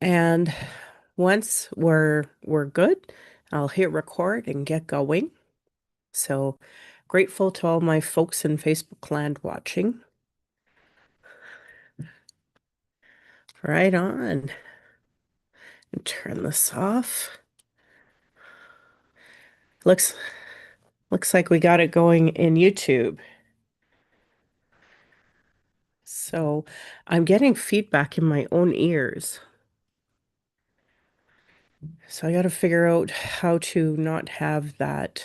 And once we're good, I'll hit record and get going. So grateful to all my folks in Facebook land watching. Right on. Turn this off. Looks looks like we got it going in YouTube. So I'm getting feedback in my own ears. So I got to figure out how to not have that.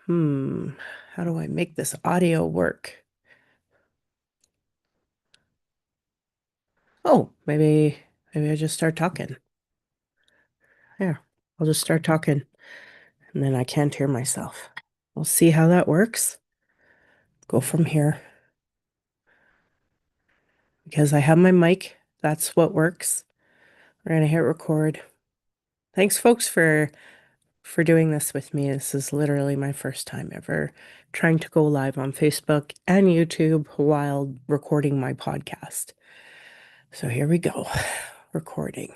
How do I make this audio work? Oh, maybe I just start talking. Yeah, I'll just start talking and then I can't hear myself. We'll see how that works. Go from here because I have my mic. That's what works. We're gonna hit record. Thanks, folks, for doing this with me. This is literally my first time ever trying to go live on Facebook and YouTube while recording my podcast. So here we go. Recording.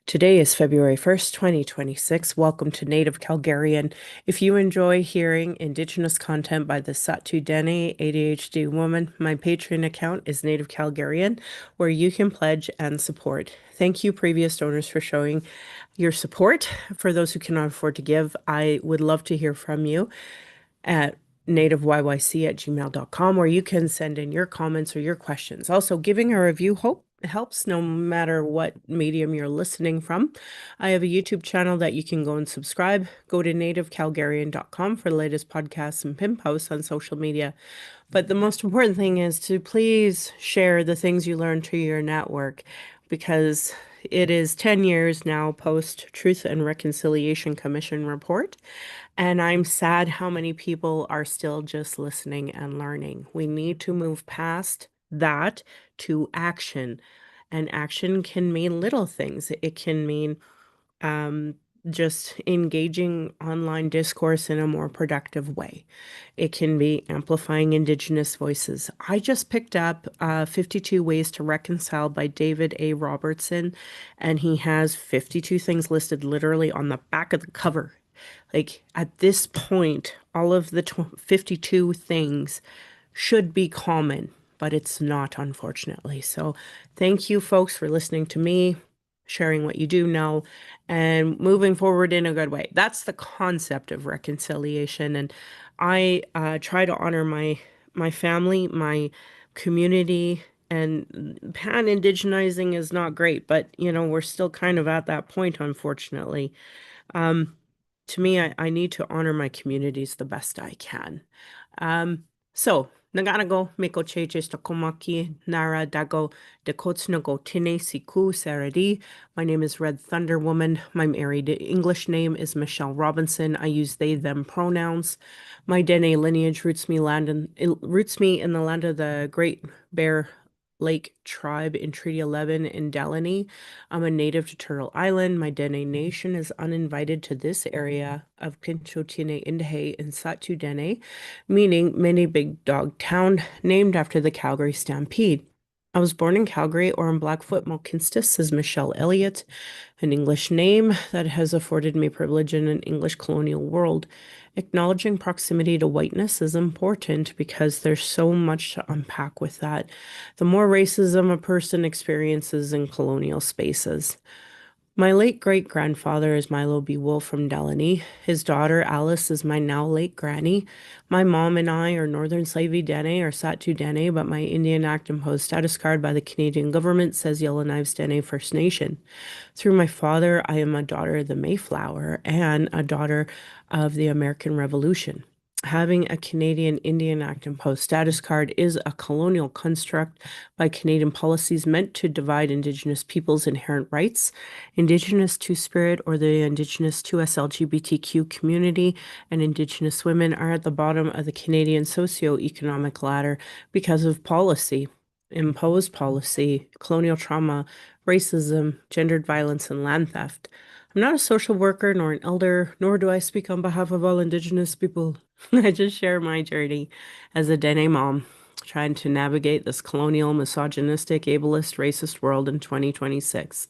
Today is February 1st, 2026. Welcome to Native Calgarian. If you enjoy hearing Indigenous content by the Satu Dene ADHD woman, my Patreon account is Native Calgarian, where you can pledge and support. Thank you, previous donors, for showing your support. For those who cannot afford to give, I would love to hear from you at nativeyyc@gmail.com, where you can send in your comments or your questions. Also, giving a review helps no matter what medium you're listening from. I have a YouTube channel that you can go and subscribe. Go to nativecalgarian.com for the latest podcasts and pin posts on social media. But the most important thing is to please share the things you learn to your network, because it is 10 years now post Truth and Reconciliation Commission report. And I'm sad how many people are still just listening and learning. We need to move past that to action. And action can mean little things. It can mean um, just engaging online discourse in a more productive way. It can be amplifying Indigenous voices. I just picked up 52 Ways to Reconcile by David A. Robertson, and he has 52 things listed literally on the back of the cover. Like at this point, all of the 52 things should be common, but it's not, unfortunately. So thank you, folks, for listening to me, sharing what you do know, and moving forward in a good way. That's the concept of reconciliation. And I try to honor my family, my community, and pan-indigenizing is not great, but we're still kind of at that point, unfortunately. To me, I need to honor my communities the best I can. So, Naganago, Miko Cheche Stokomaki, Nara Dago, Dekotsnago Tine Siku Saradi. My name is Red Thunder Woman. My married English name is Michelle Robinson. I use they, them pronouns. My Dene lineage roots me in the land of the Great Bear Lake tribe in Treaty 11 in Delaney. I'm a native to Turtle Island. My Dene Nation is uninvited to this area of Pinchotine Indahe in Satu Dene, meaning mini big dog town, named after the Calgary Stampede. I was born in Calgary or in Blackfoot, Mohkinstsis as Michelle Elliott, an English name that has afforded me privilege in an English colonial world. Acknowledging proximity to whiteness is important because there's so much to unpack with that. The more racism a person experiences in colonial spaces. My late great-grandfather is Milo B. Wolfe from Delaney. His daughter, Alice, is my now late granny. My mom and I are Northern Slavey Dene or Satu Dene, but my Indian Act imposed status card by the Canadian government says Yellowknives Dene First Nation. Through my father, I am a daughter of the Mayflower and a daughter of the American Revolution. Having a Canadian Indian Act imposed status card is a colonial construct by Canadian policies meant to divide Indigenous peoples' inherent rights. Indigenous Two-Spirit or the Indigenous 2S LGBTQ community and Indigenous women are at the bottom of the Canadian socio-economic ladder because of policy. imposed policy, colonial trauma, racism, gendered violence, and land theft. I'm not a social worker nor an elder, nor do I speak on behalf of all Indigenous people. I just share my journey as a Dene mom, trying to navigate this colonial, misogynistic, ableist, racist world in 2026.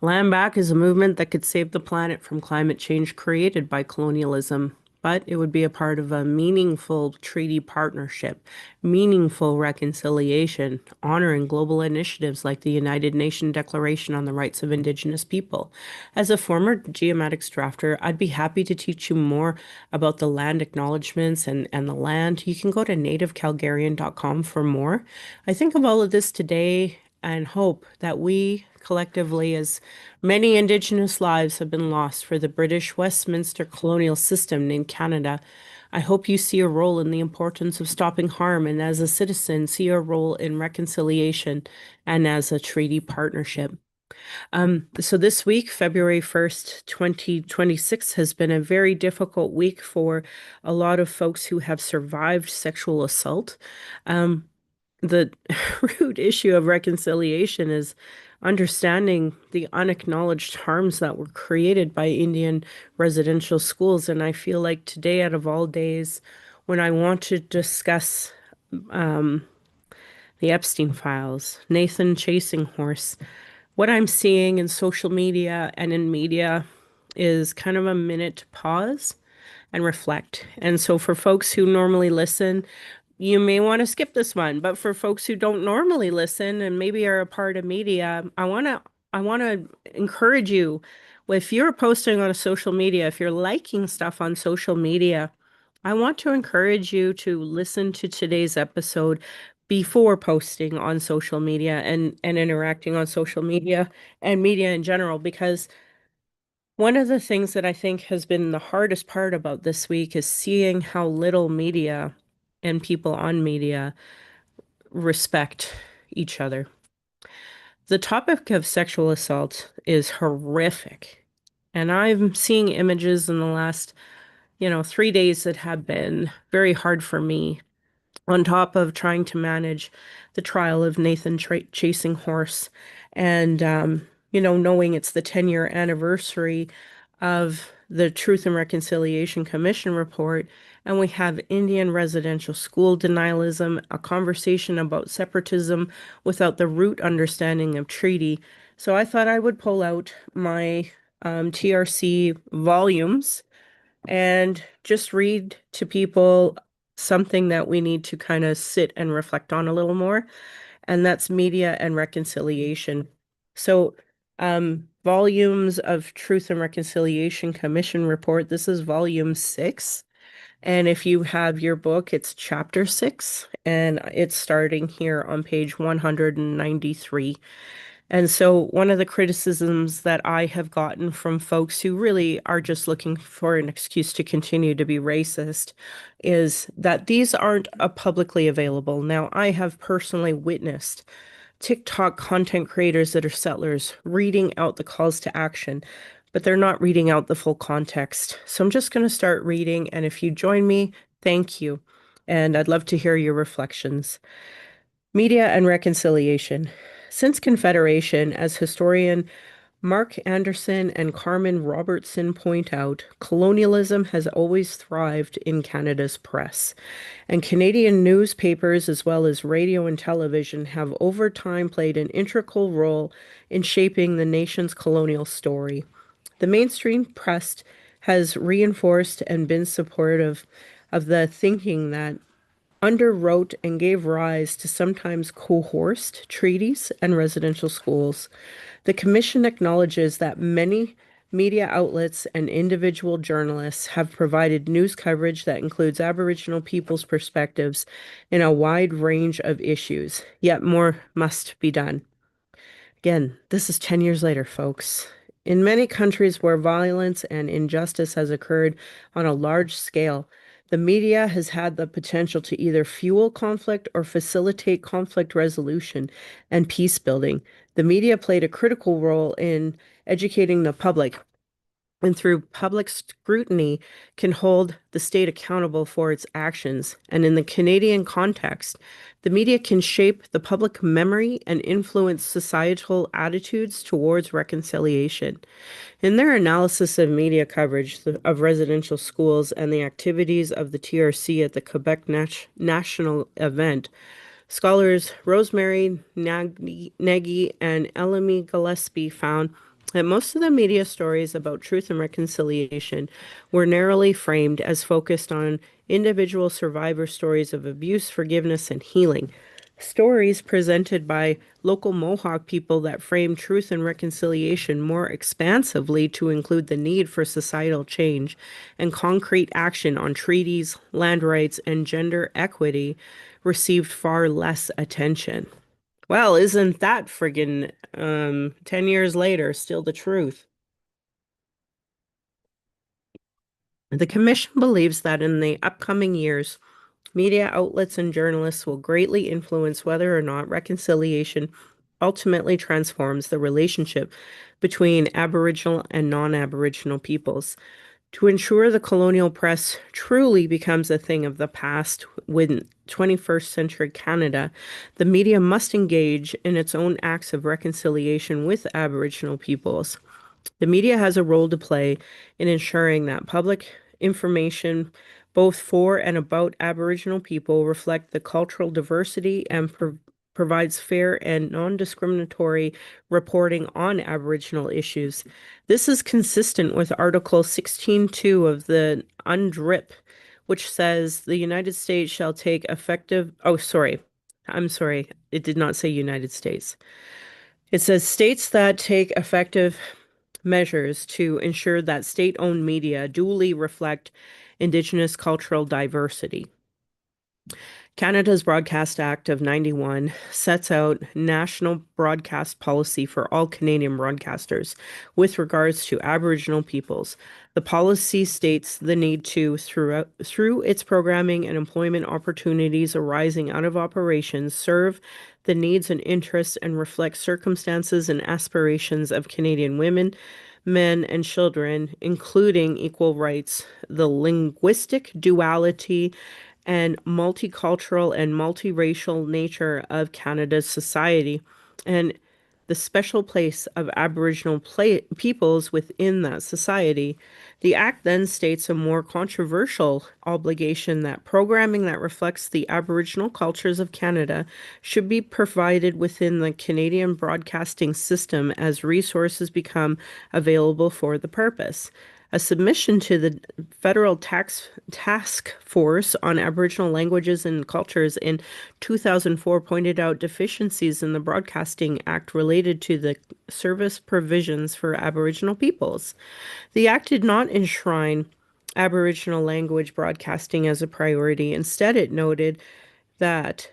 Land Back is a movement that could save the planet from climate change created by colonialism, but it would be a part of a meaningful treaty partnership, meaningful reconciliation, honoring global initiatives like the United Nations Declaration on the Rights of Indigenous People. As a former geomatics drafter, I'd be happy to teach you more about the land acknowledgements and the land. You can go to nativecalgarian.com for more. I think of all of this today and hope that we collectively, as many Indigenous lives have been lost for the British Westminster colonial system in Canada, I hope you see a role in the importance of stopping harm and as a citizen see a role in reconciliation and as a treaty partnership. So this week, February 1st, 2026, has been a very difficult week for a lot of folks who have survived sexual assault. The root issue of reconciliation is understanding the unacknowledged harms that were created by Indian residential schools. And I feel like today, out of all days, when I want to discuss the Epstein files, Nathan Chasing Horse, what I'm seeing in social media and in media is kind of a minute to pause and reflect. And so for folks who normally listen, you may want to skip this one, but for folks who don't normally listen and maybe are a part of media, I want to encourage you. If you're posting on a social media, if you're liking stuff on social media, I want to encourage you to listen to today's episode before posting on social media and interacting on social media and media in general, because one of the things that I think has been the hardest part about this week is seeing how little media and people on media respect each other. The topic of sexual assault is horrific. And I'm seeing images in the last, 3 days that have been very hard for me, on top of trying to manage the trial of Nathan Chasing Horse and, knowing it's the 10-year anniversary of the Truth and Reconciliation Commission report. And we have Indian residential school denialism, a conversation about separatism without the root understanding of treaty. So I thought I would pull out my TRC volumes and just read to people something that we need to kind of sit and reflect on a little more, and that's media and reconciliation. So, volumes of Truth and Reconciliation Commission report. This is volume 6. And if you have your book, it's chapter 6, and it's starting here on page 193. And so, one of the criticisms that I have gotten from folks who really are just looking for an excuse to continue to be racist is that these aren't publicly available. Now, I have personally witnessed TikTok content creators that are settlers reading out the calls to action, but they're not reading out the full context. So, I'm just going to start reading. And if you join me, thank you. And I'd love to hear your reflections. Media and reconciliation. Since Confederation, as historian Mark Anderson and Carmen Robertson point out, colonialism has always thrived in Canada's press, and Canadian newspapers as well as radio and television have over time played an integral role in shaping the nation's colonial story. The mainstream press has reinforced and been supportive of the thinking that underwrote and gave rise to sometimes coerced treaties and residential schools. The Commission acknowledges that many media outlets and individual journalists have provided news coverage that includes Aboriginal people's perspectives in a wide range of issues, yet more must be done. Again, this is 10 years later, folks. In many countries where violence and injustice has occurred on a large scale, the media has had the potential to either fuel conflict or facilitate conflict resolution and peace building. The media played a critical role in educating the public and through public scrutiny can hold the state accountable for its actions. And in the Canadian context, the media can shape the public memory and influence societal attitudes towards reconciliation. In their analysis of media coverage of residential schools and the activities of the TRC at the Quebec National event, scholars Rosemary Nagy and Elamy Gillespie found that most of the media stories about truth and reconciliation were narrowly framed as focused on individual survivor stories of abuse, forgiveness, and healing. Stories presented by local Mohawk people that frame truth and reconciliation more expansively to include the need for societal change and concrete action on treaties, land rights, and gender equity received far less attention. Well, isn't that friggin' 10 years later still the truth? The commission believes that in the upcoming years, media outlets and journalists will greatly influence whether or not reconciliation ultimately transforms the relationship between Aboriginal and non-Aboriginal peoples. To ensure the colonial press truly becomes a thing of the past with 21st century Canada, the media must engage in its own acts of reconciliation with Aboriginal peoples. The media has a role to play in ensuring that public information, both for and about Aboriginal people, reflect the cultural diversity and provides fair and non-discriminatory reporting on Aboriginal issues. This is consistent with Article 16.2 of the UNDRIP, which says the United States shall take effective, I'm sorry, it did not say United States. It says states that take effective measures to ensure that state-owned media duly reflect Indigenous cultural diversity. Canada's Broadcast Act of 91 sets out national broadcast policy for all Canadian broadcasters with regards to Aboriginal peoples. The policy states the need to, through its programming and employment opportunities arising out of operations, serve the needs and interests and reflect circumstances and aspirations of Canadian women, men, and children, including equal rights, the linguistic duality, and multicultural and multiracial nature of Canada's society, and the special place of Aboriginal peoples within that society. The Act then states a more controversial obligation that programming that reflects the Aboriginal cultures of Canada should be provided within the Canadian broadcasting system as resources become available for the purpose. A submission to the Federal Task Force on Aboriginal Languages and Cultures in 2004 pointed out deficiencies in the Broadcasting Act related to the service provisions for Aboriginal peoples. The Act did not enshrine Aboriginal language broadcasting as a priority. Instead, it noted that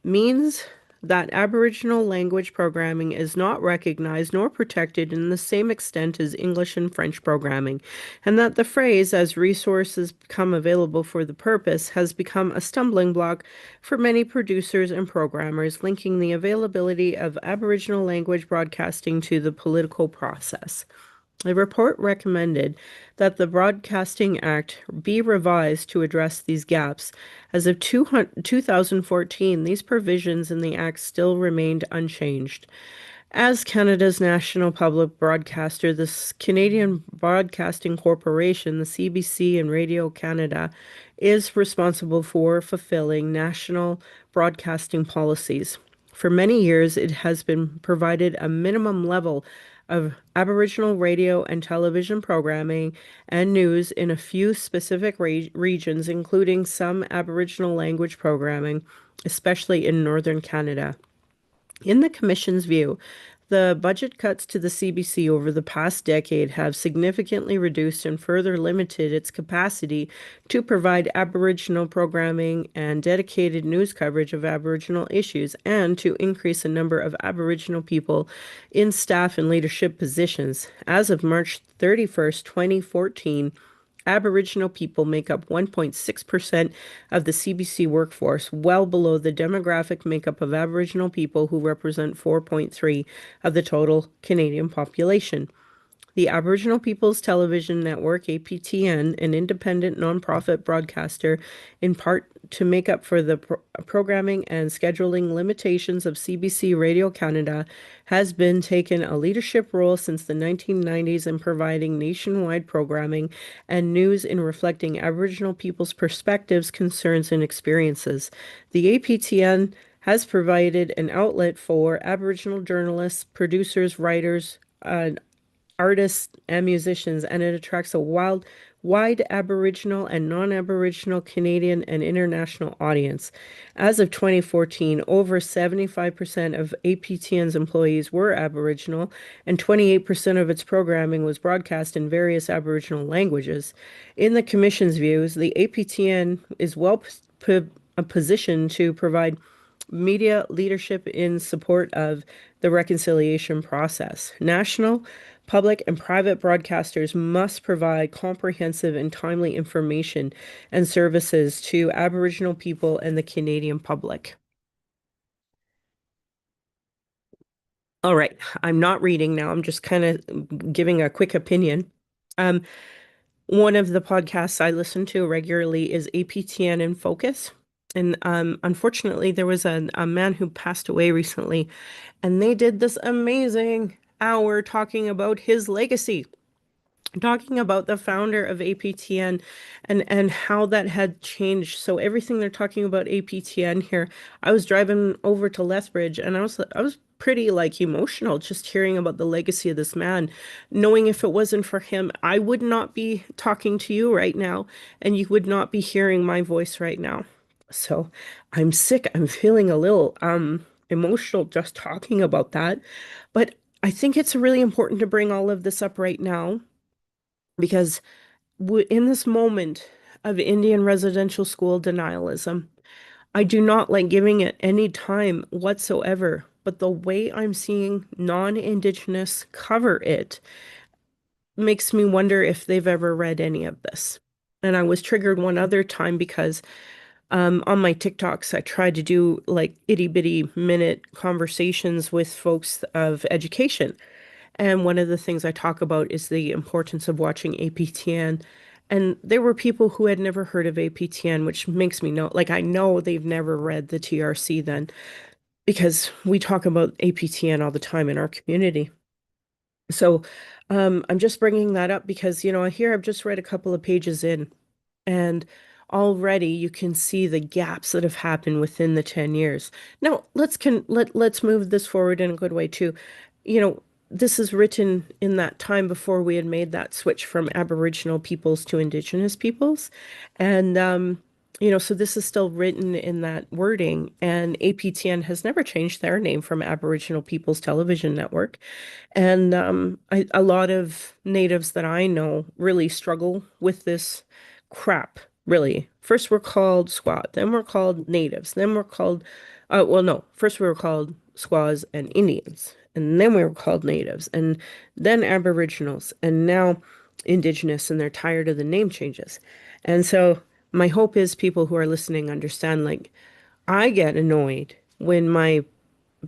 means that Aboriginal language programming is not recognized nor protected in the same extent as English and French programming, and that the phrase, as resources become available for the purpose, has become a stumbling block for many producers and programmers, linking the availability of Aboriginal language broadcasting to the political process. The report recommended that the Broadcasting Act be revised to address these gaps. As of 2014, these provisions in the Act still remained unchanged. As Canada's national public broadcaster, the Canadian Broadcasting Corporation, the CBC and Radio Canada, is responsible for fulfilling national broadcasting policies. For many years, it has been provided a minimum level of Aboriginal radio and television programming and news in a few specific regions, including some Aboriginal language programming, especially in Northern Canada. In the Commission's view, the budget cuts to the CBC over the past decade have significantly reduced and further limited its capacity to provide Aboriginal programming and dedicated news coverage of Aboriginal issues, and to increase the number of Aboriginal people in staff and leadership positions. As of March 31st, 2014, Aboriginal people make up 1.6% of the CBC workforce, well below the demographic makeup of Aboriginal people, who represent 4.3% of the total Canadian population. The Aboriginal Peoples Television Network, APTN, an independent nonprofit broadcaster, in part to make up for the programming and scheduling limitations of CBC Radio Canada, has been taken a leadership role since the 1990s in providing nationwide programming and news in reflecting Aboriginal people's perspectives, concerns, and experiences. The APTN has provided an outlet for Aboriginal journalists, producers, writers, artists, and musicians, and it attracts a wide Aboriginal and non-Aboriginal Canadian and international audience. As of 2014, over 75% of APTN's employees were Aboriginal, and 28% of its programming was broadcast in various Aboriginal languages. In the Commission's views, the APTN is well positioned to provide media leadership in support of the reconciliation process. National, public, and private broadcasters must provide comprehensive and timely information and services to Aboriginal people and the Canadian public. All right, I'm not reading now. I'm just kind of giving a quick opinion. One of the podcasts I listen to regularly is APTN in Focus. And unfortunately, there was a man who passed away recently, and they did this amazing hour talking about his legacy, talking about the founder of APTN and how that had changed. So everything they're talking about APTN here, I was driving over to Lethbridge and I was pretty like emotional just hearing about the legacy of this man, knowing if it wasn't for him, I would not be talking to you right now and you would not be hearing my voice right now. So I'm sick. I'm feeling a little emotional just talking about that. But I think it's really important to bring all of this up right now because in this moment of Indian residential school denialism, I do not like giving it any time whatsoever. But the way I'm seeing non-Indigenous cover it makes me wonder if they've ever read any of this. And I was triggered one other time because on my TikToks, I tried to do like itty bitty minute conversations with folks of education. And one of the things I talk about is the importance of watching APTN. And there were people who had never heard of APTN, which makes me know, like, I know they've never read the TRC then, because we talk about APTN all the time in our community. So I'm just bringing that up because, here I've just read a couple of pages in, and already you can see the gaps that have happened within the 10 years. Now, let's move this forward in a good way too. This is written in that time before we had made that switch from Aboriginal peoples to Indigenous peoples. And so this is still written in that wording, and APTN has never changed their name from Aboriginal Peoples Television Network. And a lot of natives that I know really struggle with this crap, really. First we're called Squaw, then we're called natives, then we're called, well, no, first we were called Squaws and Indians, and then we were called natives, and then Aboriginals, and now Indigenous, and they're tired of the name changes. And so my hope is people who are listening understand, like, I get annoyed when my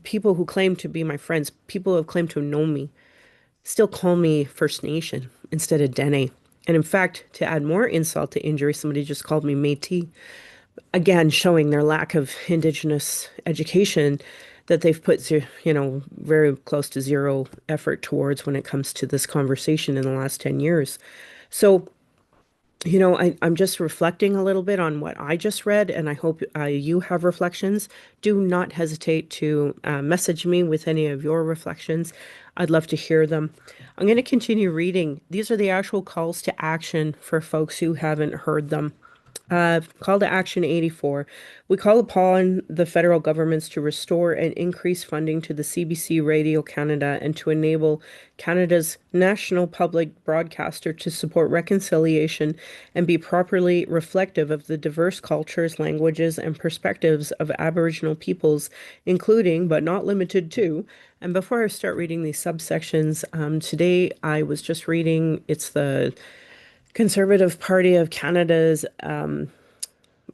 people who claim to be my friends, people who have claimed to know me, still call me First Nation instead of Dene. And in fact, to add more insult to injury, somebody just called me Métis, again, showing their lack of Indigenous education that they've put, very close to zero effort towards when it comes to this conversation in the last 10 years. So, I'm just reflecting a little bit on what I just read, and I hope you have reflections. Do not hesitate to message me with any of your reflections. I'd love to hear them. I'm going to continue reading. These are the actual calls to action for folks who haven't heard them. Call to Action 84. We call upon the federal governments to restore and increase funding to the CBC Radio Canada and to enable Canada's national public broadcaster to support reconciliation and be properly reflective of the diverse cultures, languages, and perspectives of Aboriginal peoples, including, but not limited to. And before I start reading these subsections, today I was just reading, it's the Conservative Party of Canada's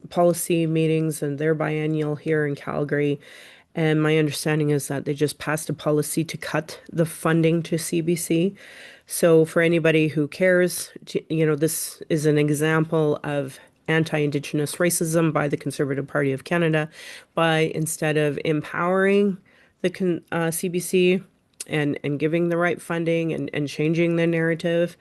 policy meetings and their biennial here in Calgary. And my understanding is that they just passed a policy to cut the funding to CBC. So for anybody who cares, this is an example of anti-Indigenous racism by the Conservative Party of Canada by instead of empowering the CBC and giving the right funding and changing the narrative.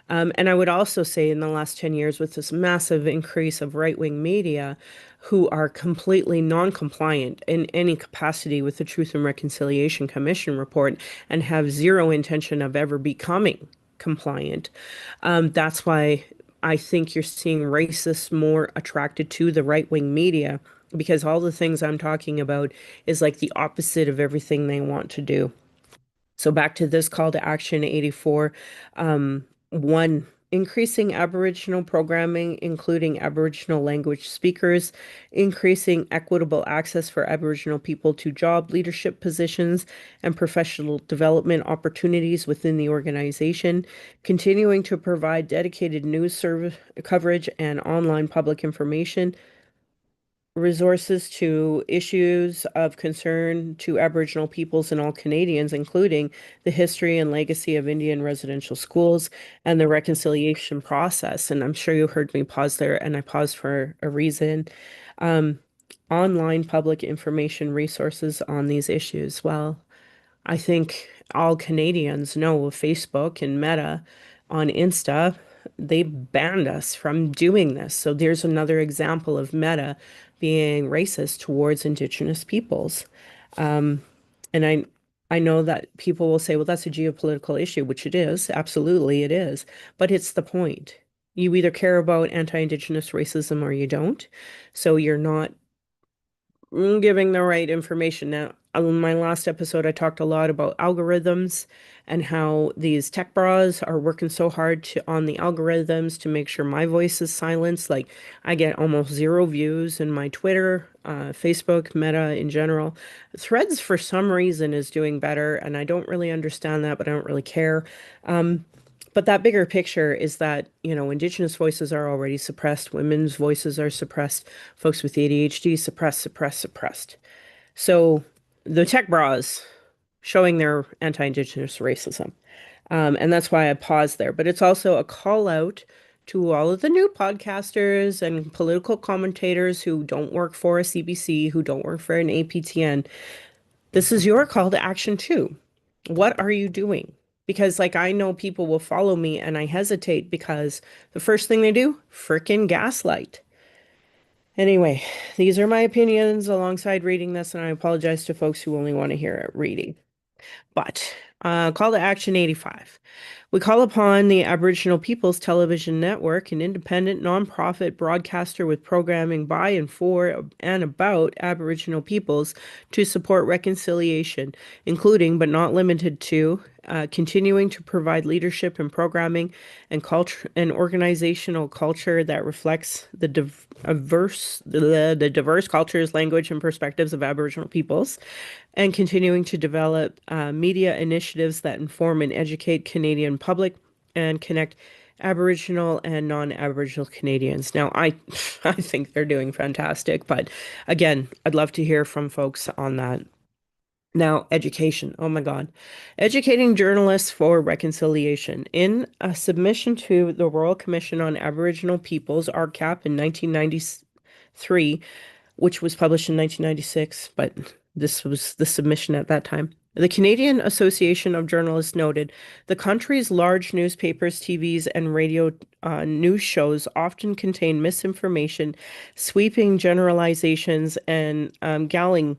And I would also say in the last 10 years, with this massive increase of right-wing media who are completely non-compliant in any capacity with the Truth and Reconciliation Commission report and have zero intention of ever becoming compliant, that's why I think you're seeing racists more attracted to the right-wing media, because all the things I'm talking about is like the opposite of everything they want to do. So back to this call to action 84. One, increasing Aboriginal programming, including Aboriginal language speakers, increasing equitable access for Aboriginal people to job leadership positions and professional development opportunities within the organization, continuing to provide dedicated news service coverage and online public information, resources to issues of concern to Aboriginal peoples and all Canadians, including the history and legacy of Indian residential schools and the reconciliation process. And I'm sure you heard me pause there, and I paused for a reason. Um, Online public information resources on these issues. Well, I think all Canadians know of Facebook and Meta on Insta. They banned us from doing this. So there's another example of Meta being racist towards Indigenous peoples. And I know that people will say, well, that's a geopolitical issue, which it is. Absolutely, it is. But it's the point. You either care about anti-Indigenous racism or you don't. So you're not giving the right information. Now, on my last episode, I talked a lot about algorithms and how these tech bras are working so hard on the algorithms to make sure my voice is silenced. Like, I get almost zero views in my Twitter, Facebook, Meta in general. Threads, for some reason, is doing better, and I don't really understand that, but I don't really care. But that bigger picture is that, Indigenous voices are already suppressed, women's voices are suppressed, folks with ADHD suppressed, suppressed, suppressed. So the tech bras showing their anti-Indigenous racism. And that's why I paused there. But it's also a call out to all of the new podcasters and political commentators who don't work for a CBC, who don't work for an APTN. This is your call to action too. What are you doing? Because like I know people will follow me and I hesitate because the first thing they do, frickin' gaslight. Anyway, these are my opinions alongside reading this, and I apologize to folks who only want to hear it reading. But call to action 85. We call upon the Aboriginal Peoples Television Network, an independent nonprofit broadcaster with programming by and for and about Aboriginal peoples, to support reconciliation, including but not limited to continuing to provide leadership and programming and culture and organizational culture that reflects the diverse cultures, language, and perspectives of Aboriginal peoples, and continuing to develop media initiatives that inform and educate Canadian public and connect Aboriginal and non-Aboriginal Canadians. Now, I I think they're doing fantastic, but again, I'd love to hear from folks on that. Now, education. Oh my God. Educating journalists for reconciliation. In a submission to the Royal Commission on Aboriginal Peoples, RCAP, in 1993, which was published in 1996, but this was the submission at that time. The Canadian Association of Journalists noted the country's large newspapers, TVs, and radio news shows often contain misinformation, sweeping generalizations, and galling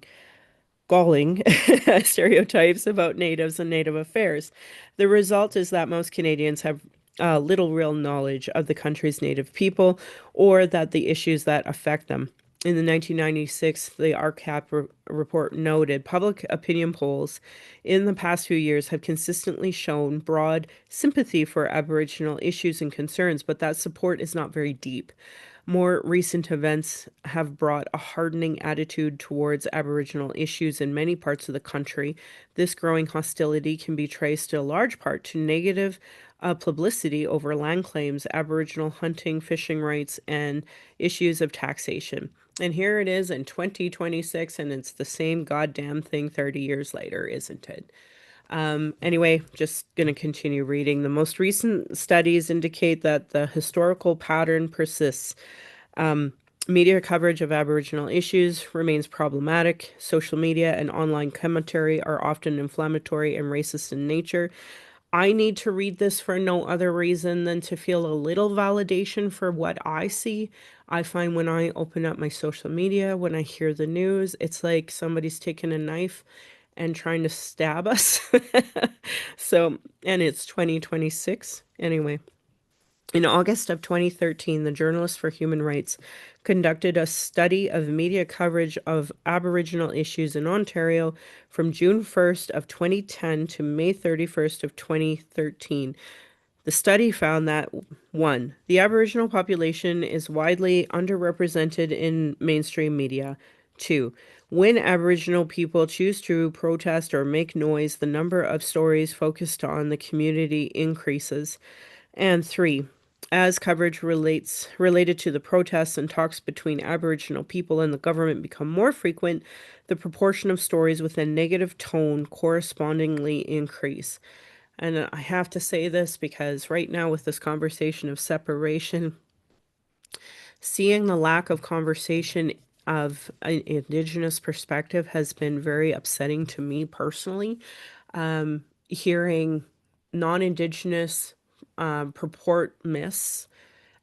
stereotypes about natives and native affairs. The result is that most Canadians have little real knowledge of the country's native people or that the issues that affect them. In the 1996, the RCAP report noted public opinion polls in the past few years have consistently shown broad sympathy for Aboriginal issues and concerns, but that support is not very deep. More recent events have brought a hardening attitude towards Aboriginal issues in many parts of the country. This growing hostility can be traced in a large part to negative publicity over land claims, Aboriginal hunting, fishing rights, and issues of taxation. And here it is in 2026, and it's the same goddamn thing 30 years later, isn't it? Anyway, just going to continue reading. The most recent studies indicate that the historical pattern persists. Media coverage of Aboriginal issues remains problematic. Social media and online commentary are often inflammatory and racist in nature. I need to read this for no other reason than to feel a little validation for what I see. I find when I open up my social media, when I hear the news, it's like somebody's taking a knife and trying to stab us. So, and it's 2026. Anyway, in August of 2013, the Journalists for Human Rights conducted a study of media coverage of Aboriginal issues in Ontario from June 1st of 2010 to May 31st of 2013. The study found that 1. The Aboriginal population is widely underrepresented in mainstream media. 2. When Aboriginal people choose to protest or make noise, the number of stories focused on the community increases. And 3. As coverage related to the protests and talks between Aboriginal people and the government become more frequent, the proportion of stories with a negative tone correspondingly increase. And I have to say this because right now, with this conversation of separation, seeing the lack of conversation of an Indigenous perspective has been very upsetting to me personally. Hearing non-Indigenous purport myths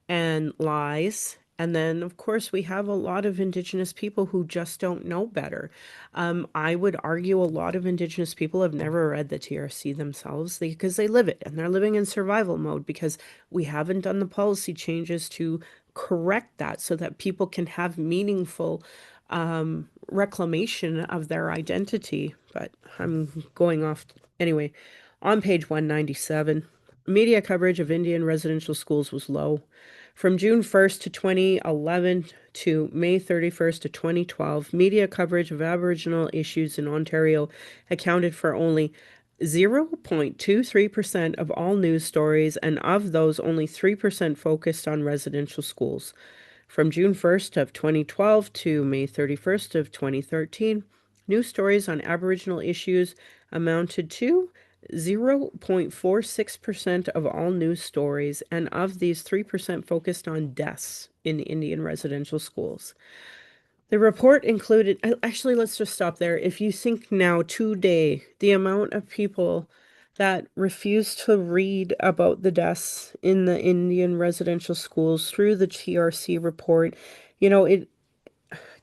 and lies. And then, of course, we have a lot of Indigenous people who just don't know better. I would argue a lot of Indigenous people have never read the TRC themselves because they live it and they're living in survival mode because we haven't done the policy changes to correct that so that people can have meaningful reclamation of their identity. But I'm going off anyway. On page 197, media coverage of Indian residential schools was low. From June 1st to 2011 to May 31st to 2012, media coverage of Aboriginal issues in Ontario accounted for only 0.23% of all news stories, and of those, only 3% focused on residential schools. From June 1st of 2012 to May 31st of 2013, news stories on Aboriginal issues amounted to 0.46% of all news stories, and of these, 3% focused on deaths in Indian residential schools. The report included, actually, let's just stop there. If you think now, today, the amount of people that refuse to read about the deaths in the Indian residential schools through the TRC report, it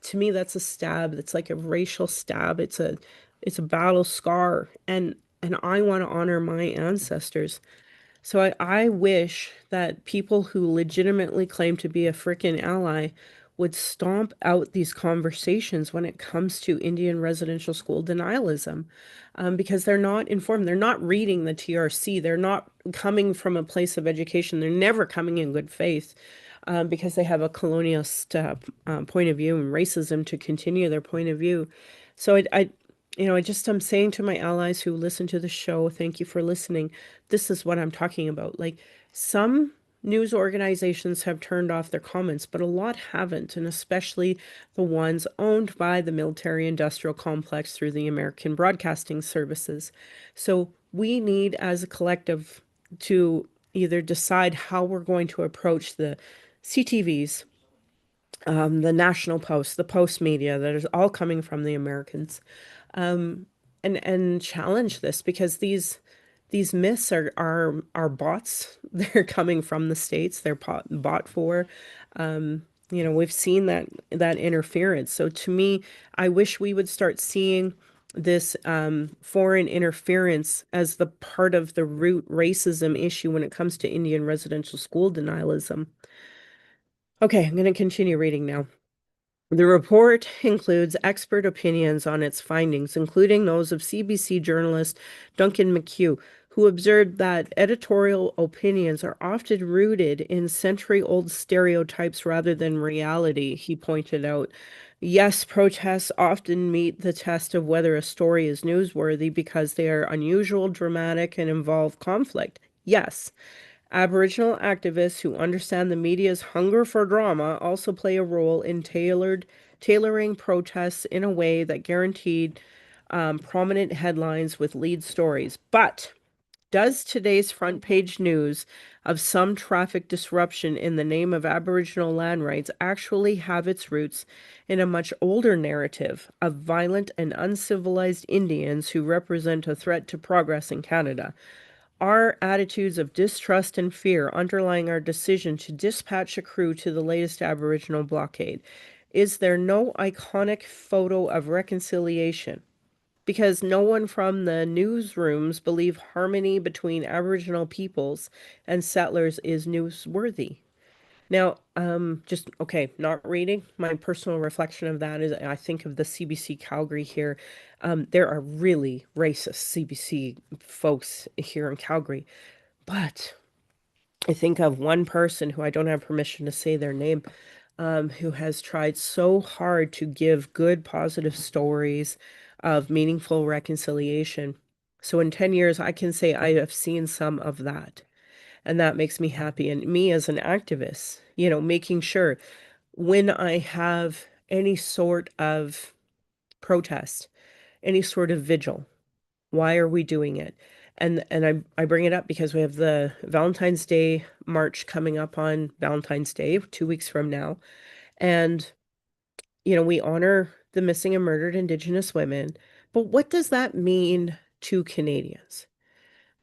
to me that's a stab. It's like a racial stab. It's a battle scar, and I want to honor my ancestors. So I wish that people who legitimately claim to be a freaking ally would stomp out these conversations when it comes to Indian residential school denialism, because they're not informed. They're not reading the TRC. They're not coming from a place of education. They're never coming in good faith, because they have a colonialist point of view and racism to continue their point of view. So I'm saying to my allies who listen to the show, thank you for listening. This is what I'm talking about. Like, some news organizations have turned off their comments, but a lot haven't, and especially the ones owned by the military industrial complex through the American Broadcasting Services. So we need, as a collective, to either decide how we're going to approach the CTVs, the National Post, the Post media that is all coming from the Americans, and challenge this, because these myths are bots. They're coming from the States. They're bought for. We've seen that interference. So to me, I wish we would start seeing this foreign interference as the part of the root racism issue when it comes to Indian residential school denialism. Okay, I'm going to continue reading now. The report includes expert opinions on its findings, including those of CBC journalist Duncan McHugh, who observed that editorial opinions are often rooted in century-old stereotypes rather than reality. He pointed out, yes, protests often meet the test of whether a story is newsworthy because they are unusual, dramatic, and involve conflict. Yes. Aboriginal activists who understand the media's hunger for drama also play a role in tailoring protests in a way that guaranteed prominent headlines with lead stories. But does today's front page news of some traffic disruption in the name of Aboriginal land rights actually have its roots in a much older narrative of violent and uncivilized Indians who represent a threat to progress in Canada? Are attitudes of distrust and fear underlying our decision to dispatch a crew to the latest Aboriginal blockade? Is there no iconic photo of reconciliation? Because no one from the newsrooms believe harmony between Aboriginal peoples and settlers is newsworthy. Now, just okay, not reading. My personal reflection of that is I think of the CBC Calgary here. There are really racist CBC folks here in Calgary, but I think of one person who I don't have permission to say their name, who has tried so hard to give good, positive stories of meaningful reconciliation. So in 10 years, I can say I have seen some of that. And that makes me happy. And me as an activist, making sure when I have any sort of protest, any sort of vigil, why are we doing it? And I bring it up because we have the Valentine's Day march coming up on Valentine's Day, 2 weeks from now. And, we honor the missing and murdered Indigenous women. But what does that mean to Canadians?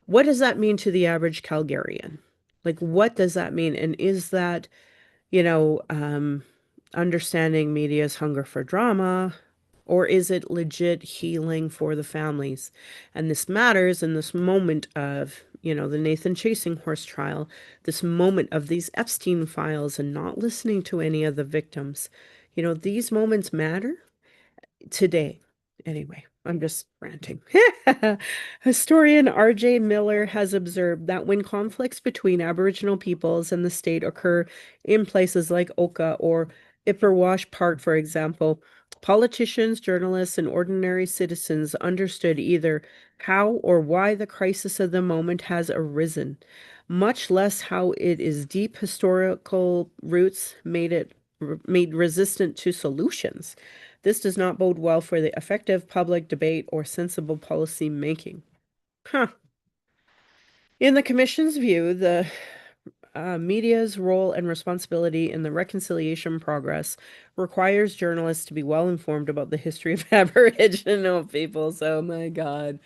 What does that mean to the average Calgarian? Like, what does that mean? And is that, you know, um, understanding media's hunger for drama, or is it legit healing for the families? And this matters in this moment of, the Nathan Chasing Horse trial, this moment of these Epstein files and not listening to any of the victims. These moments matter today. Anyway, I'm just ranting. Historian R.J. Miller has observed that when conflicts between Aboriginal peoples and the state occur in places like Oka or Ipperwash Park, for example, politicians, journalists, and ordinary citizens understood either how or why the crisis of the moment has arisen, much less how it is deep historical roots made resistant to solutions. This does not bode well for the effective public debate or sensible policy making. Huh. In the Commission's view, the media's role and responsibility in the reconciliation progress requires journalists to be well informed about the history of Aboriginal peoples. Oh my God.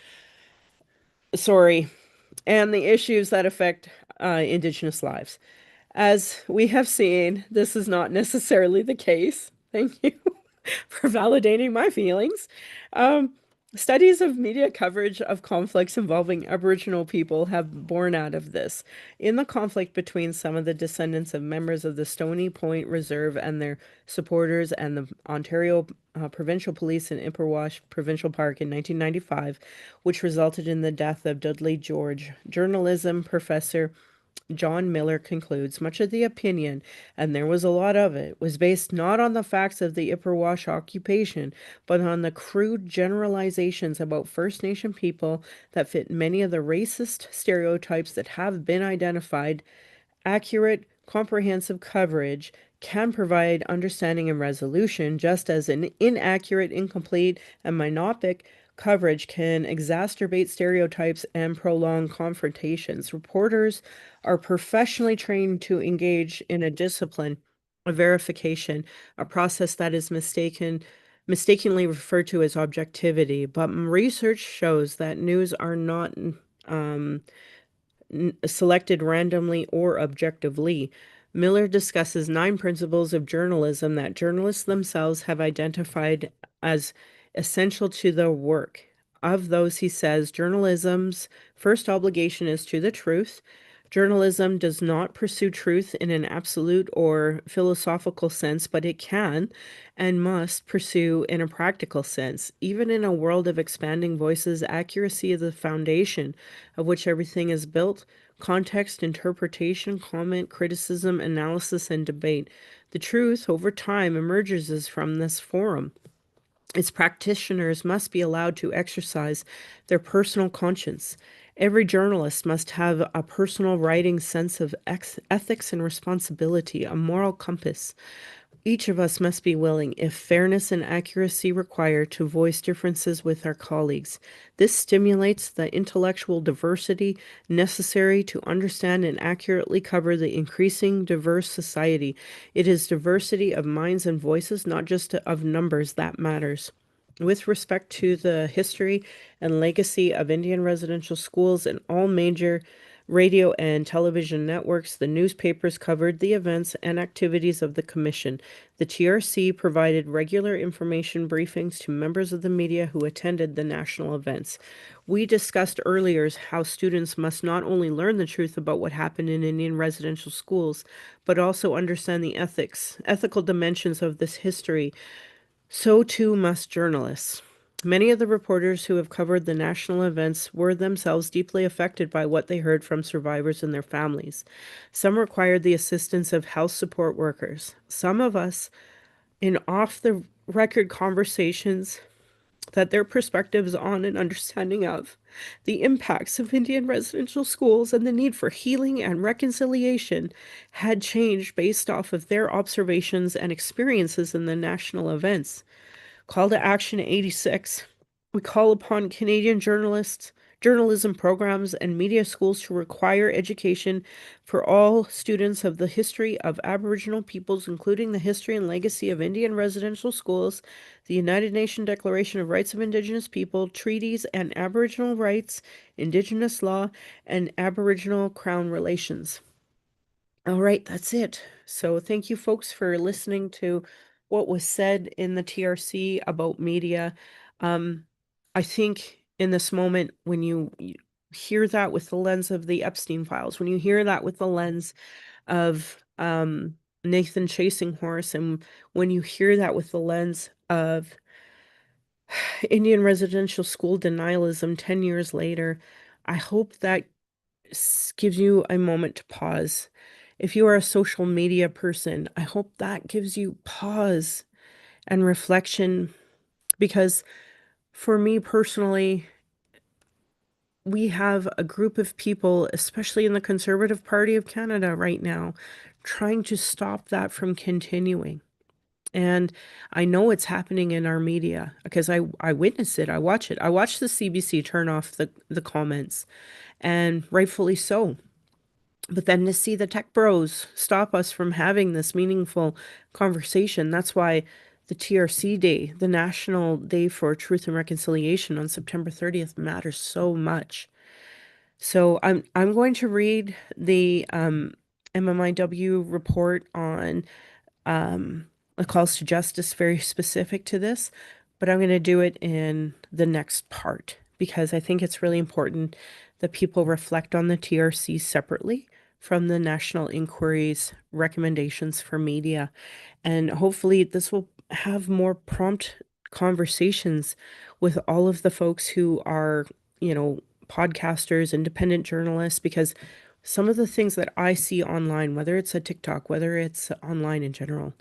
Sorry. And the issues that affect Indigenous lives. As we have seen, this is not necessarily the case. Thank you for validating my feelings. Um, Studies of media coverage of conflicts involving Aboriginal people have borne out of this. In the conflict between some of the descendants of members of the Stony Point Reserve and their supporters and the Ontario Provincial Police in Ipperwash Provincial Park in 1995, which resulted in the death of Dudley George, journalism professor John Miller concludes much of the opinion, and there was a lot of it, was based not on the facts of the Ipperwash occupation, but on the crude generalizations about First Nation people that fit many of the racist stereotypes that have been identified. Accurate, comprehensive coverage can provide understanding and resolution, just as an inaccurate, incomplete, and myopic coverage can exacerbate stereotypes and prolong confrontations. Reporters are professionally trained to engage in a discipline of verification, a process that is mistakenly referred to as objectivity. But research shows that news are not um, selected randomly or objectively. Miller discusses 9 principles of journalism that journalists themselves have identified as essential to their work. Of those, he says, journalism's first obligation is to the truth. Journalism does not pursue truth in an absolute or philosophical sense, but it can and must pursue in a practical sense. Even in a world of expanding voices, accuracy is the foundation of which everything is built. Context, interpretation, comment, criticism, analysis, and debate. The truth, over time, emerges from this forum. Its practitioners must be allowed to exercise their personal conscience Every journalist must have a personal writing sense of ethics and responsibility, a moral compass. Each of us must be willing, if fairness and accuracy require, to voice differences with our colleagues. This stimulates the intellectual diversity necessary to understand and accurately cover the increasing diverse society. It is diversity of minds and voices, not just of numbers, that matters. With respect to the history and legacy of Indian residential schools and all major radio and television networks, the newspapers covered the events and activities of the commission. The TRC provided regular information briefings to members of the media who attended the national events. We discussed earlier how students must not only learn the truth about what happened in Indian residential schools, but also understand the ethical dimensions of this history. So too must journalists. Many of the reporters who have covered the national events were themselves deeply affected by what they heard from survivors and their families. Some required the assistance of health support workers. Some of us, in off the record conversations, that their perspectives on and understanding of the impacts of Indian residential schools and the need for healing and reconciliation had changed based off of their observations and experiences in the national events. Call to Action 86. We call upon Canadian journalists, journalism programs, and media schools to require education for all students of the history of Aboriginal peoples, including the history and legacy of Indian residential schools, the United Nations Declaration of Rights of Indigenous People, treaties and Aboriginal rights, Indigenous law, and Aboriginal Crown relations. All right, that's it. So thank you folks for listening to what was said in the TRC about media. I think in this moment, when you hear that with the lens of the Epstein files, when you hear that with the lens of Nathan Chasing Horse, and when you hear that with the lens of Indian residential school denialism 10 years later, I hope that gives you a moment to pause. If you are a social media person, I hope that gives you pause and reflection, because for me personally, we have a group of people, especially in the Conservative Party of Canada right now, trying to stop that from continuing. And I know it's happening in our media because I witness it. I watch it. I watch the CBC turn off the comments, and rightfully so. But then to see the tech bros stop us from having this meaningful conversation, that's why the TRC Day, the National Day for Truth and Reconciliation on September 30th, matters so much. So I'm going to read the MMIW report on the calls to justice, very specific to this, but I'm going to do it in the next part because I think it's really important that people reflect on the TRC separately from the National Inquiry's recommendations for media. And hopefully this will have more prompt conversations with all of the folks who are, podcasters, independent journalists, because some of the things that I see online, whether it's a TikTok, whether it's online in general,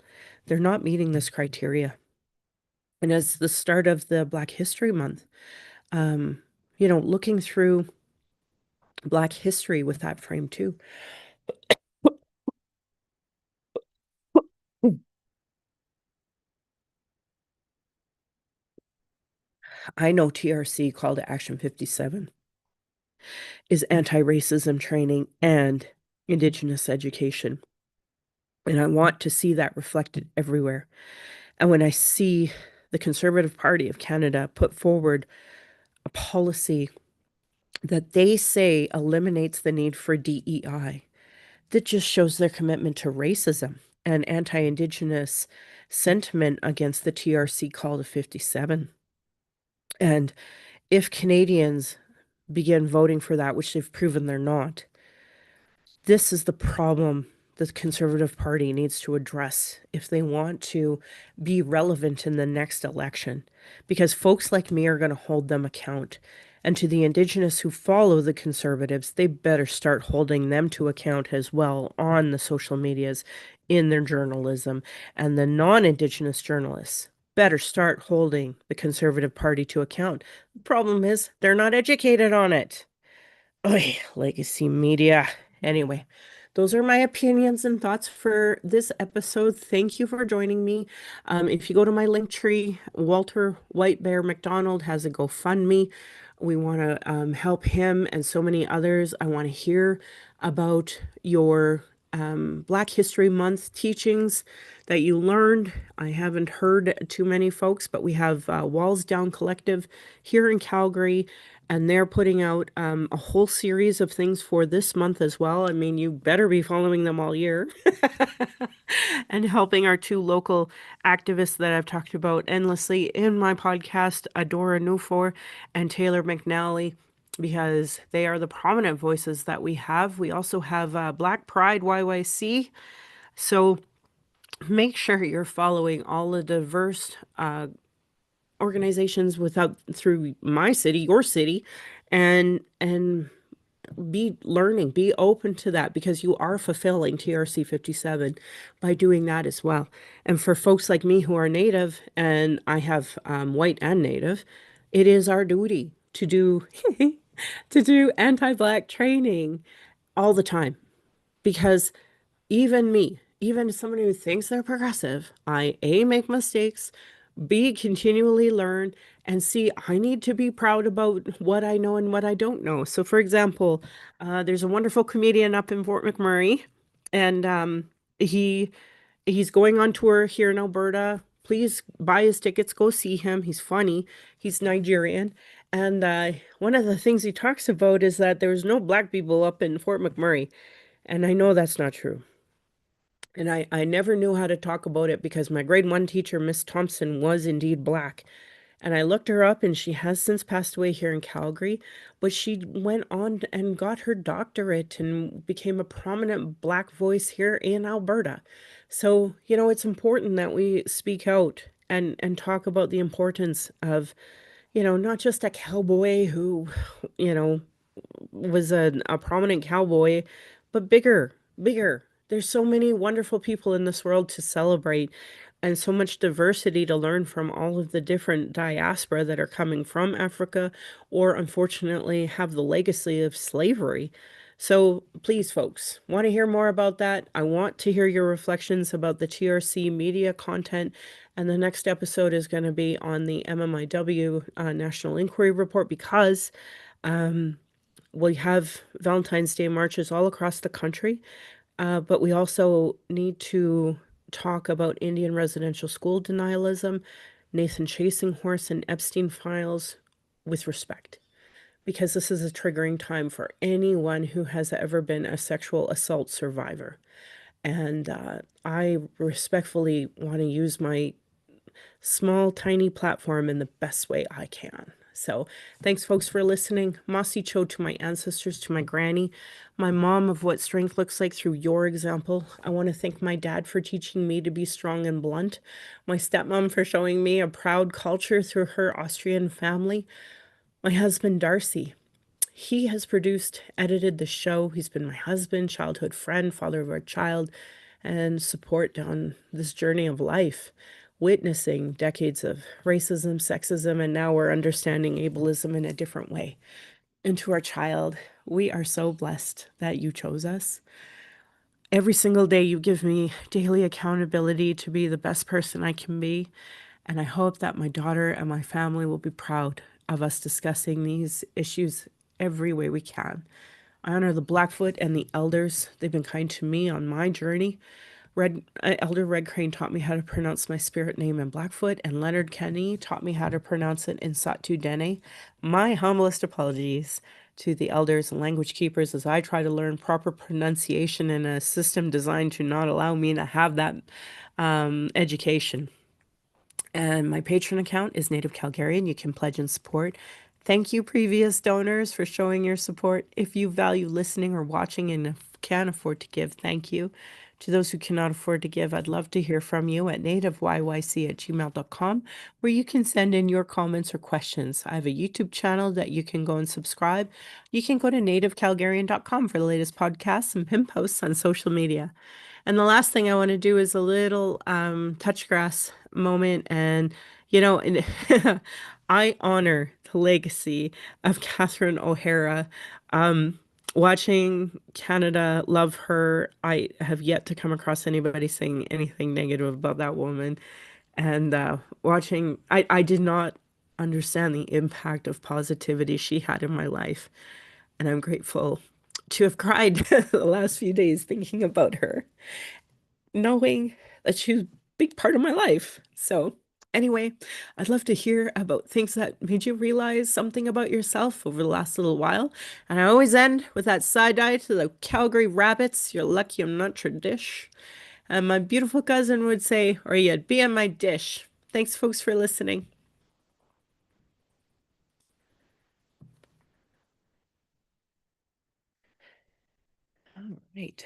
they're not meeting this criteria. And as the start of the Black History Month, looking through Black history with that frame too. I know TRC Call to Action 57 is anti-racism training and Indigenous education. And I want to see that reflected everywhere. And when I see the Conservative Party of Canada put forward a policy that they say eliminates the need for DEI, that just shows their commitment to racism and anti-Indigenous sentiment against the TRC Call to 57. And if Canadians begin voting for that, which they've proven they're not, this is the problem the Conservative Party needs to address if they want to be relevant in the next election, because folks like me are going to hold them account. And to the Indigenous who follow the Conservatives, they better start holding them to account as well on the social medias, in their journalism. And the non-Indigenous journalists better start holding the Conservative Party to account. The problem is they're not educated on it. Oy, legacy media. Anyway, those are my opinions and thoughts for this episode. Thank you for joining me. If you go to my link tree, Walter White Bear McDonald has a GoFundMe. We want to help him and so many others. I want to hear about your Black History Month teachings that you learned. I haven't heard too many folks, but we have Walls Down Collective here in Calgary, and they're putting out a whole series of things for this month as well. I mean, you better be following them all year. And helping our two local activists that I've talked about endlessly in my podcast, Adora Nufor and Taylor McNally, because they are the prominent voices that we have. We also have Black Pride YYC. So make sure you're following all the diverse organizations without through my city, your city, and be learning, be open to that, because you are fulfilling TRC 57 by doing that as well. And for folks like me who are Native, and I have white and Native, it is our duty to do to do anti-Black training all the time, because even me, even someone who thinks they're progressive, I A, make mistakes, B, continually learn, and C, I need to be proud about what I know and what I don't know. So, for example, there's a wonderful comedian up in Fort McMurray, and he he's going on tour here in Alberta. Please buy his tickets, go see him. He's funny. He's Nigerian. And one of the things he talks about is that there's no Black people up in Fort McMurray. And I know that's not true. And I never knew how to talk about it because my grade one teacher, Miss Thompson, was indeed Black. And I looked her up, and she has since passed away here in Calgary, but she went on and got her doctorate and became a prominent Black voice here in Alberta. So, it's important that we speak out and talk about the importance of, not just a cowboy who, you know, was a prominent cowboy, but bigger, bigger. There's so many wonderful people in this world to celebrate, and so much diversity to learn from all of the different diaspora that are coming from Africa, or unfortunately have the legacy of slavery. So please, folks, want to hear more about that? I want to hear your reflections about the TRC media content. And the next episode is going to be on the MMIW National Inquiry Report, because we have Valentine's Day marches all across the country, but we also need to talk about Indian residential school denialism, Nathan Chasing Horse, and Epstein files with respect, because this is a triggering time for anyone who has ever been a sexual assault survivor. And I respectfully want to use my small, tiny platform in the best way I can. So thanks, folks, for listening. Mossy Cho to my ancestors, to my granny, my mom, of what strength looks like through your example. I want to thank my dad for teaching me to be strong and blunt, my stepmom for showing me a proud culture through her Austrian family, my husband, Darcy. He has produced, edited the show. He's been my husband, childhood friend, father of our child, and support on this journey of life, witnessing decades of racism, sexism, and now we're understanding ableism in a different way. And to our child, we are so blessed that you chose us. Every single day, you give me daily accountability to be the best person I can be. And I hope that my daughter and my family will be proud of us discussing these issues every way we can. I honor the Blackfoot and the elders. They've been kind to me on my journey. Elder Red Crane taught me how to pronounce my spirit name in Blackfoot, and Leonard Kenny taught me how to pronounce it in Satu Dene. My humblest apologies to the elders and language keepers as I try to learn proper pronunciation in a system designed to not allow me to have that education. And my Patreon account is Native Calgarian. You can pledge and support. Thank you, previous donors, for showing your support. If you value listening or watching and can afford to give, thank you. To those who cannot afford to give, I'd love to hear from you at nativeyyc@gmail.com, where you can send in your comments or questions. I have a YouTube channel that you can go and subscribe. You can go to nativecalgarian.com for the latest podcasts and pin posts on social media. And the last thing I want to do is a little touch grass moment. And, I honor the legacy of Catherine O'Hara. Um, Watching Canada love her, I have yet to come across anybody saying anything negative about that woman. And watching, I did not understand the impact of positivity she had in my life. And I'm grateful to have cried the last few days thinking about her, knowing that she was a big part of my life. So, anyway, I'd love to hear about things that made you realize something about yourself over the last little while. And I always end with that side eye to the Calgary Rabbits. You're lucky I'm not your dish. And my beautiful cousin would say, or you'd be on my dish. Thanks, folks, for listening. All right.